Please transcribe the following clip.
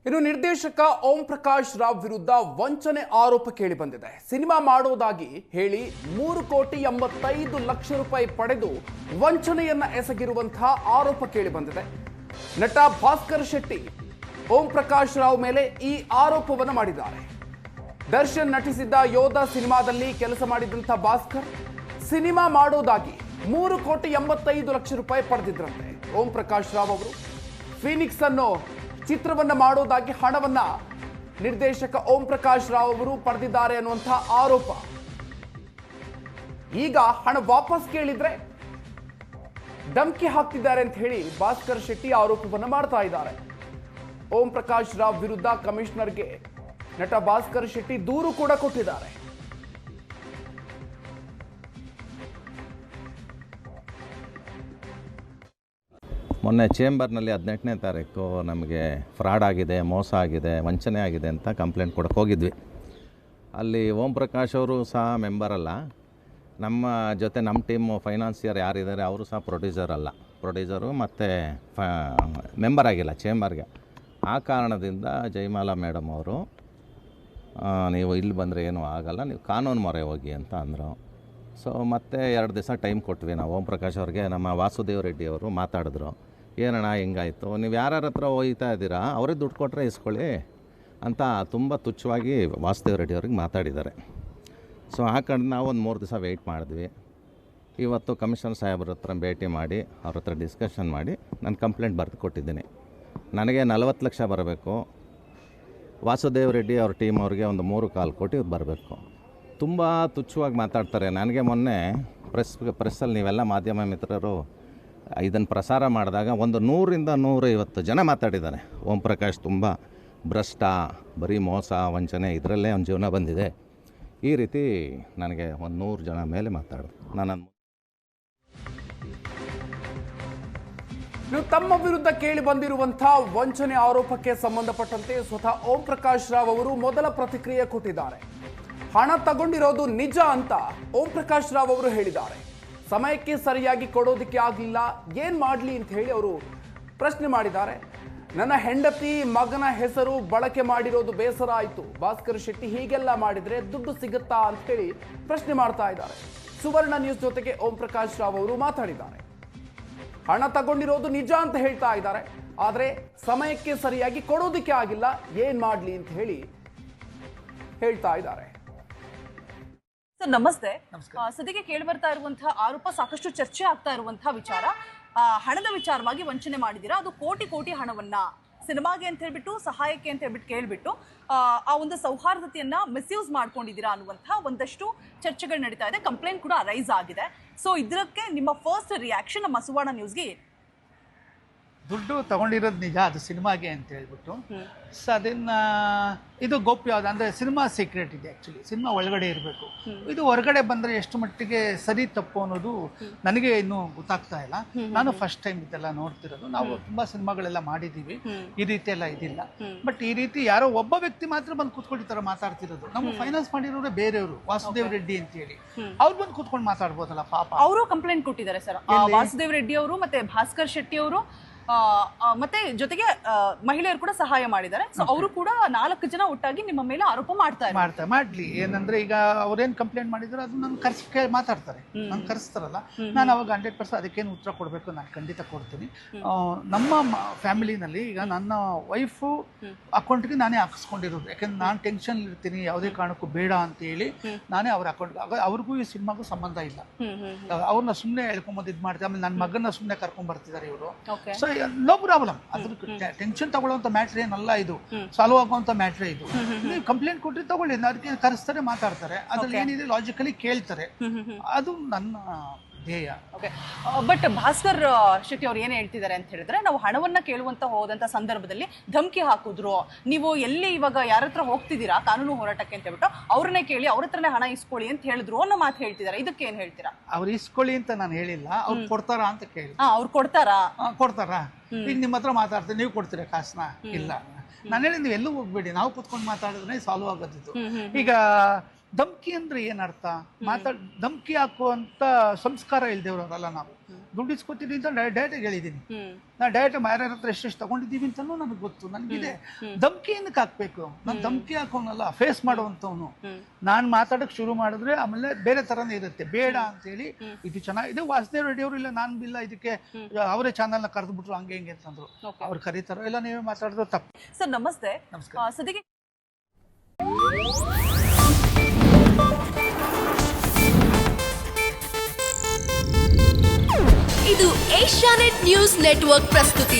ಇನ್ನು ನಿರ್ದೇಶಕ ಓಂ ಪ್ರಕಾಶ್ ರಾವ್ ವಿರುದ್ಧ ವಂಚನೆ ಆರೋಪ ಕೇಳಿಬಂದಿದೆ. ಸಿನಿಮಾ ಮಾಡೋದಾಗಿ ಹೇಳಿ 3,85,00,000 ರೂಪಾಯಿ ಪಡೆದು ವಂಚನೆಯನ್ನ ಎಸಗಿರುವಂತಹ ಆರೋಪ ಕೇಳಿಬಂದಿದೆ. ನಟ ಭಾಸ್ಕರ್ ಶೆಟ್ಟಿ ಓಂ ಪ್ರಕಾಶ್ ರಾವ್ ಮೇಲೆ ಈ ಆರೋಪವನ್ನು ಮಾಡಿದ್ದಾರೆ. ದರ್ಶನ್ ನಟಿಸಿದ್ದ ಯೋಧ ಸಿನಿಮಾದಲ್ಲಿ ಕೆಲಸ ಮಾಡಿದಂಥ ಭಾಸ್ಕರ್ ಸಿನಿಮಾ ಮಾಡೋದಾಗಿ 3,85,00,000 ರೂಪಾಯಿ ಪಡೆದಿದ್ರಂತೆ. ಓಂ ಪ್ರಕಾಶ್ ರಾವ್ ಅವರು ಫೀನಿಕ್ಸ್ ಅನ್ನೋ ಚಿತ್ರವನ್ನ ಮಾಡೋದಾಗಿ ಹಣವನ್ನ ನಿರ್ದೇಶಕ ಓಂ ಪ್ರಕಾಶ್ ರಾವ್ ಅವರು ಪಡೆದಿದ್ದಾರೆ ಅನ್ನುವಂತಹ ಆರೋಪ. ಈಗ ಹಣ ವಾಪಸ್ ಕೇಳಿದ್ರೆ ಧಮಕಿ ಹಾಕ್ತಿದ್ದಾರೆ ಅಂತ ಹೇಳಿ ಭಾಸ್ಕರ್ ಶೆಟ್ಟಿ ಆರೋಪವನ್ನು ಮಾಡ್ತಾ ಇದ್ದಾರೆ. ಓಂ ಪ್ರಕಾಶ್ ರಾವ್ ವಿರುದ್ಧ ಕಮಿಷನರ್ಗೆ ನಟ ಭಾಸ್ಕರ್ ಶೆಟ್ಟಿ ದೂರು ಕೂಡ ಕೊಟ್ಟಿದ್ದಾರೆ. ಮೊನ್ನೆ ಚೇಂಬರ್ನಲ್ಲಿ 18ನೇ ತಾರೀಕು ನಮಗೆ ಫ್ರಾಡ್ ಆಗಿದೆ, ಮೋಸ ಆಗಿದೆ, ವಂಚನೆ ಆಗಿದೆ ಅಂತ ಕಂಪ್ಲೇಂಟ್ ಕೊಡಕ್ಕೆ ಹೋಗಿದ್ವಿ. ಅಲ್ಲಿ ಓಂ ಪ್ರಕಾಶ್ ಅವರು ಸಹ ಮೆಂಬರ್ ಅಲ್ಲ, ನಮ್ಮ ಜೊತೆ ನಮ್ಮ ಟೀಮು ಫೈನಾನ್ಸಿಯರ್ ಯಾರಿದ್ದಾರೆ ಅವರು ಸಹ ಪ್ರೊಡ್ಯೂಸರು ಮತ್ತು ಮೆಂಬರ್ ಆಗಿಲ್ಲ ಚೇಂಬರ್ಗೆ. ಆ ಕಾರಣದಿಂದ ಜಯಮಾಲಾ ಮೇಡಮ್ ಅವರು ನೀವು ಇಲ್ಲಿ ಬಂದರೆ ಏನೂ ಆಗಲ್ಲ, ನೀವು ಕಾನೂನು ಮೊರೆ ಹೋಗಿ ಅಂತ ಅಂದರು. ಸೊ ಮತ್ತೆ 2 ದಿವಸ ಟೈಮ್ ಕೊಟ್ವಿ ನಾವು ಓಂ ಪ್ರಕಾಶ್ ಅವ್ರಿಗೆ. ನಮ್ಮ ವಾಸುದೇವ್ ರೆಡ್ಡಿ ಅವರು ಮಾತಾಡಿದ್ರು, ಏನಣ್ಣ ಹಿಂಗಾಯಿತು, ನೀವು ಯಾರ್ಯಾರ ಹತ್ರ ಹೋಗ್ತಾ ಇದ್ದೀರಾ ಅವರೇ ದುಡ್ಡು ಕೊಟ್ಟರೆ ಇಸ್ಕೊಳ್ಳಿ ಅಂತ ತುಂಬ ತುಚ್ಛವಾಗಿ ವಾಸುದೇವ್ ರೆಡ್ಡಿ ಅವ್ರಿಗೆ ಮಾತಾಡಿದ್ದಾರೆ. ಸೊ ಆ ಕಡೆ ನಾವು ಒಂದು 3 ದಿವಸ ವೆಯ್ಟ್ ಮಾಡಿದ್ವಿ. ಇವತ್ತು ಕಮಿಷನರ್ ಸಾಹೇಬ್ರ ಹತ್ರ ಭೇಟಿ ಮಾಡಿ ಅವ್ರ ಹತ್ರ ಡಿಸ್ಕಷನ್ ಮಾಡಿ ನಾನು ಕಂಪ್ಲೇಂಟ್ ಬರೆದು ಕೊಟ್ಟಿದ್ದೀನಿ. ನನಗೆ 40 ಲಕ್ಷ ಬರಬೇಕು, ವಾಸುದೇವ್ ರೆಡ್ಡಿ ಅವ್ರ ಟೀಮ್ ಅವ್ರಿಗೆ ಒಂದು 3 ಕೋಟಿ ಬರಬೇಕು. ತುಂಬ ತುಚ್ಛವಾಗಿ ಮಾತಾಡ್ತಾರೆ. ನನಗೆ ಮೊನ್ನೆ ಪ್ರೆಸ್ಸಲ್ಲಿ ನೀವೆಲ್ಲ ಮಾಧ್ಯಮ ಮಿತ್ರರು ಇದನ್ನು ಪ್ರಸಾರ ಮಾಡಿದಾಗ ಒಂದು 100ರಿಂದ 150 ಜನ ಮಾತಾಡಿದ್ದಾರೆ. ಓಂ ಪ್ರಕಾಶ್ ತುಂಬ ಭ್ರಷ್ಟ, ಬರೀ ಮೋಸ ವಂಚನೆ ಇದರಲ್ಲೇ ಒಂದು ಜೀವನ ಬಂದಿದೆ, ಈ ರೀತಿ ನನಗೆ ಒಂದು 100 ಜನ ಮೇಲೆ ಮಾತಾಡಿದ್ರು. ತಮ್ಮ ವಿರುದ್ಧ ಕೇಳಿ ಬಂದಿರುವಂತಹ ವಂಚನೆ ಆರೋಪಕ್ಕೆ ಸಂಬಂಧಪಟ್ಟಂತೆ ಸ್ವತಃ ಓಂ ಪ್ರಕಾಶ್ ರಾವ್ ಅವರು ಮೊದಲ ಪ್ರತಿಕ್ರಿಯೆ ಕೊಟ್ಟಿದ್ದಾರೆ. ಹಣ ತಗೊಂಡಿರೋದು ನಿಜ ಅಂತ ಓಂ ಪ್ರಕಾಶ್ ರಾವ್ ಅವರು ಹೇಳಿದ್ದಾರೆ. ಸಮಯಕ್ಕೆ ಸರಿಯಾಗಿ ಕೊಡೋದಕ್ಕೆ ಆಗಲಿಲ್ಲ, ಏನ್ ಮಾಡಲಿ ಅಂತ ಹೇಳಿ ಅವರು ಪ್ರಶ್ನೆ ಮಾಡಿದ್ದಾರೆ. ನನ್ನ ಹೆಂಡತಿ ಮಗನ ಹೆಸರು ಬಳಕೆ ಮಾಡಿರೋದು ಬೇಸರ ಆಯಿತು, ಭಾಸ್ಕರ್ ಶೆಟ್ಟಿ ಹೀಗೆಲ್ಲ ಮಾಡಿದ್ರೆ ದುಡ್ಡು ಸಿಗುತ್ತಾ ಅಂತ ಹೇಳಿ ಪ್ರಶ್ನೆ ಮಾಡ್ತಾ ಇದ್ದಾರೆ. ಸುವರ್ಣ ನ್ಯೂಸ್ ಜೊತೆಗೆ ಓಂ ಪ್ರಕಾಶ್ ರಾವ್ ಅವರು ಮಾತಾಡಿದ್ದಾರೆ. ಹಣ ತಗೊಂಡಿರೋದು ನಿಜ ಅಂತ ಹೇಳ್ತಾ ಇದ್ದಾರೆ, ಆದರೆ ಸಮಯಕ್ಕೆ ಸರಿಯಾಗಿ ಕೊಡೋದಕ್ಕೆ ಆಗಿಲ್ಲ, ಏನ್ ಮಾಡಲಿ ಅಂತ ಹೇಳಿ ಹೇಳ್ತಾ ಇದ್ದಾರೆ. ಸರ್ ನಮಸ್ತೆ. ಸದ್ಯಕ್ಕೆ ಕೇಳಿ ಬರ್ತಾ ಇರುವಂತಹ ಆರೋಪ, ಸಾಕಷ್ಟು ಚರ್ಚೆ ಆಗ್ತಾ ಇರುವಂತಹ ವಿಚಾರ, ಹಣದ ವಿಚಾರವಾಗಿ ವಂಚನೆ ಮಾಡಿದ್ದೀರಾ, ಅದು ಕೋಟಿ ಹಣವನ್ನ ಸಿನಿಮಾಗೆ ಅಂತ ಹೇಳ್ಬಿಟ್ಟು, ಸಹಾಯಕ್ಕೆ ಅಂತ ಹೇಳ್ಬಿಟ್ಟು ಕೇಳ್ಬಿಟ್ಟು ಆ ಒಂದು ಸೌಹಾರ್ದತೆಯನ್ನ ಮಿಸ್ಯೂಸ್ ಮಾಡ್ಕೊಂಡಿದ್ದೀರಾ ಅನ್ನುವಂತಹ ಒಂದಷ್ಟು ಚರ್ಚೆಗಳು ನಡೀತಾ ಇದೆ. ಕಂಪ್ಲೇಂಟ್ ಕೂಡ ರೈಸ್ ಆಗಿದೆ. ಸೊ ಇದಕ್ಕೆ ನಿಮ್ಮ ಫಸ್ಟ್ ರಿಯಾಕ್ಷನ್ ನಮ್ಮ ಸುವರ್ಣ ನ್ಯೂಸ್ಗೆ? ದುಡ್ಡು ತಗೊಂಡಿರೋದು ನಿಜ, ಅದು ಸಿನಿಮಾಗೆ ಅಂತ ಹೇಳ್ಬಿಟ್ಟು. ಸೊ ಅದನ್ನ ಇದು ಗೋಪ್ಯ, ಅಂದರೆ ಸಿನಿಮಾ ಸೀಕ್ರೆಟ್ ಇದೆ. ಆ್ಯಕ್ಚುಲಿ ಸಿನಿಮಾ ಒಳಗಡೆ ಇರಬೇಕು, ಇದು ಹೊರಗಡೆ ಬಂದರೆ ಎಷ್ಟು ಮಟ್ಟಿಗೆ ಸರಿ ತಪ್ಪು ಅನ್ನೋದು ನನಗೆ ಇನ್ನೂ ಗೊತ್ತಾಗ್ತಾ ಇಲ್ಲ. ನಾನು ಫಸ್ಟ್ ಟೈಮ್ ಇದೆಲ್ಲ ನೋಡ್ತಿರೋದು. ನಾವು ತುಂಬ ಸಿನಿಮಾಗಳೆಲ್ಲ ಮಾಡಿದ್ದೀವಿ, ಈ ರೀತಿ ಎಲ್ಲ ಇದಿಲ್ಲ. ಬಟ್ ಈ ರೀತಿ ಯಾರೋ ಒಬ್ಬ ವ್ಯಕ್ತಿ ಮಾತ್ರ ಬಂದು ಕೂತ್ಕೊಂಡು ಈ ಥರ ಮಾತಾಡ್ತಿರೋದು. ನಮ್ಮ ಫೈನಾನ್ಸ್ ಮಾಡಿರೋರೇ ಬೇರೆಯವರು, ವಾಸುದೇವ್ ರೆಡ್ಡಿ ಅಂತ ಹೇಳಿ, ಅವ್ರು ಬಂದು ಕೂತ್ಕೊಂಡು ಮಾತಾಡ್ಬೋದಲ್ಲ ಪಾಪ. ಅವರು ಕಂಪ್ಲೇಂಟ್ ಕೊಟ್ಟಿದ್ದಾರೆ ಸರ್, ವಾಸುದೇವ್ ರೆಡ್ಡಿ ಅವರು ಮತ್ತೆ ಭಾಸ್ಕರ್ ಶೆಟ್ಟಿ ಅವರು, ಮತ್ತೆ ಜೊತೆಗೆ ಮಹಿಳೆಯರು ಕೂಡ ಸಹಾಯ ಮಾಡಿದ್ದಾರೆ. ಸೊ ಅವರು ಕೂಡ 4 ಜನ ಒಟ್ಟಾಗಿ ನಿಮ್ಮ ಮೇಲೆ ಆರೋಪ ಮಾಡ್ಲಿ. ಏನಂದ್ರೆ ಈಗ ಅವ್ರೇನ್ ಕಂಪ್ಲೇಂಟ್ ಮಾಡಿದ್ರು ಅದು ನನ್ನ ಮಾತಾಡ್ತಾರೆ, ನಾನು ಕರೆಸ್ತಾರಲ್ಲ, ನಾನು ಅವಾಗ 100% ಅದಕ್ಕೇನು ಉತ್ತರ ಕೊಡಬೇಕು ನಾನು ಖಂಡಿತ ಕೊಡ್ತೀನಿ. ನಮ್ಮ ಫ್ಯಾಮಿಲಿನಲ್ಲಿ ಈಗ ನನ್ನ ವೈಫು ಅಕೌಂಟ್ಗೆ ನಾನೇ ಹಾಕಿಸ್ಕೊಂಡಿರೋದು, ಯಾಕಂದ್ರೆ ನಾನು ಟೆನ್ಷನ್ ಇರ್ತೀನಿ, ಯಾವುದೇ ಕಾರಣಕ್ಕೂ ಬೇಡ ಅಂತ ಹೇಳಿ ನಾನೇ ಅವ್ರ ಅಕೌಂಟ್ಗೆ. ಅವ್ರಿಗೂ ಈ ಸಿನಿಮಾಗೂ ಸಂಬಂಧ ಇಲ್ಲ, ಅವ್ರನ್ನ ಸುಮ್ಮನೆ ಹೇಳ್ಕೊಂಬಂದು ಇದು ಮಾಡ್ತೀವಿ. ಆಮೇಲೆ ನನ್ನ ಮಗನ ಸುಮ್ಮನೆ ಕರ್ಕೊಂಡ್ ಬರ್ತಿದ್ದಾರೆ ಇವರು. ಸೊ ನೋ ಪ್ರಾಬ್ಲಮ್, ಅದ್ರ ಟೆನ್ಷನ್ ತಗೊಳ್ಳೋಂಥ ಮ್ಯಾಟ್ರ್ ಏನಲ್ಲ, ಇದು ಸಾಲ್ವ್ ಆಗುವಂಥ ಮ್ಯಾಟ್ರೇ ಇದು. ನೀವು ಕಂಪ್ಲೇಂಟ್ ಕೊಟ್ಟರೆ ತಗೊಳ್ಳಿ, ಅದಕ್ಕೆ ಕರೆಸ್ತಾರೆ, ಮಾತಾಡ್ತಾರೆ, ಅದ್ರಲ್ಲಿ ಏನಿದೆ ಲಾಜಿಕಲಿ ಕೇಳ್ತಾರೆ, ಅದು ನನ್ನ ಧ್ಯೇಯ. ಓಕೆ, ಬಟ್ ಭಾಸ್ಕರ್ ಶೆಟ್ಟಿ ಅವ್ರು ಏನು ಹೇಳ್ತಿದ್ದಾರೆ ಅಂತ ಹೇಳಿದ್ರೆ, ನಾವು ಹಣವನ್ನ ಕೇಳುವಂತ ಹೋದಂತ ಸಂದರ್ಭದಲ್ಲಿ ಧಮಕಿ ಹಾಕಿದ್ರು, ನೀವು ಎಲ್ಲಿ ಇವಾಗ ಯಾರ ಹತ್ರ ಹೋಗ್ತಿದ್ದೀರಾ ಕಾನೂನು ಹೋರಾಟಕ್ಕೆ ಅಂತ ಹೇಳ್ಬಿಟ್ಟು ಅವ್ರನ್ನೇ ಕೇಳಿ, ಅವ್ರ ಹತ್ರನೇ ಹಣ ಇಸ್ಕೊಳ್ಳಿ ಅಂತ ಹೇಳಿದ್ರು ಅನ್ನೋ ಮಾತು ಹೇಳ್ತಿದ್ದಾರೆ. ಇದಕ್ಕೆ ಏನ್ ಹೇಳ್ತೀರಾ? ಅವ್ರು ಇಸ್ಕೊಳ್ಳಿ ಅಂತ ನಾನು ಹೇಳಿಲ್ಲ, ಅವ್ರು ಕೊಡ್ತಾರಾ ಅಂತ ಕೇಳಿ. ಅವ್ರು ಕೊಡ್ತಾರಾ? ಈಗ ನಿಮ್ಮ ಹತ್ರ ಮಾತಾಡ್ತಾರೆ, ನೀವು ಕೊಡ್ತೀರಾ ಕಾಸನ್ನ? ಇಲ್ಲ. ನಾನು ಹೇಳಿ ನೀವು ಎಲ್ಲೂ ಹೋಗ್ಬೇಡಿ, ನಾವು ಕೂತ್ಕೊಂಡು ಮಾತಾಡಿದ್ರೆ ಸಾಲ್ವ್ ಆಗೋದಿತ್ತು. ಈಗ ಧಮ್ಕಿ ಅಂದ್ರೆ ಏನರ್ಥ? ಧಮ್ಕಿ ಹಾಕುವಂತ ಸಂಸ್ಕಾರ ಇಲ್ದೇವ್ರಲ್ಲ ನಾವು. ದುಡ್ಡು ಇಸ್ಕೊತೀನಿ ಅಂತ ಡೈರೆಕ್ಟ್ ಹೇಳಿದ್ದೀನಿ. ನಾನು ಡೈರೆಕ್ಟ್ ಯಾರ್ಯಾರ ಹತ್ರ ಎಷ್ಟೆಷ್ಟು ತಗೊಂಡಿದ್ದೀವಿ ಅಂತಲೂ ನನಗೆ ಗೊತ್ತು, ನನಗಿದೆ. ಧಮ್ಕಿ ಏನಕ್ಕೆ ಹಾಕ್ಬೇಕು? ನಾನು ಧಮ್ಕಿ ಹಾಕೋನಲ್ಲ, ಫೇಸ್ ಮಾಡುವಂಥವನು. ನಾನು ಮಾತಾಡೋಕೆ ಶುರು ಮಾಡಿದ್ರೆ ಆಮೇಲೆ ಬೇರೆ ಥರನೇ ಇರುತ್ತೆ. ಬೇಡ ಅಂತೇಳಿ ಇದು ಚೆನ್ನಾಗಿದೆ, ವಾಸುದೇವ್ ರೆಡ್ಡಿ ಅವರು ಇಲ್ಲ ನಾನು ಇಲ್ಲ ಇದಕ್ಕೆ ಅವರೇ ಚಾನಲ್ನ ಕರೆದ್ಬಿಟ್ರು ಹಂಗೆ ಹಿಂಗೆ ಅಂತಂದ್ರು. ಅವ್ರು ಕರೀತಾರೋ ಇಲ್ಲ ನೀವೇ ಮಾತಾಡಿದ್ರು ತಪ್ಪು. ಸರ್ ನಮಸ್ತೆ. ನಮಸ್ಕಾರ. ಸದ್ಯಕ್ಕೆ ಇದು ಏಷ್ಯಾನೆಟ್ ನ್ಯೂಸ್ ನೆಟ್ವರ್ಕ್ ಪ್ರಸ್ತುತಿ.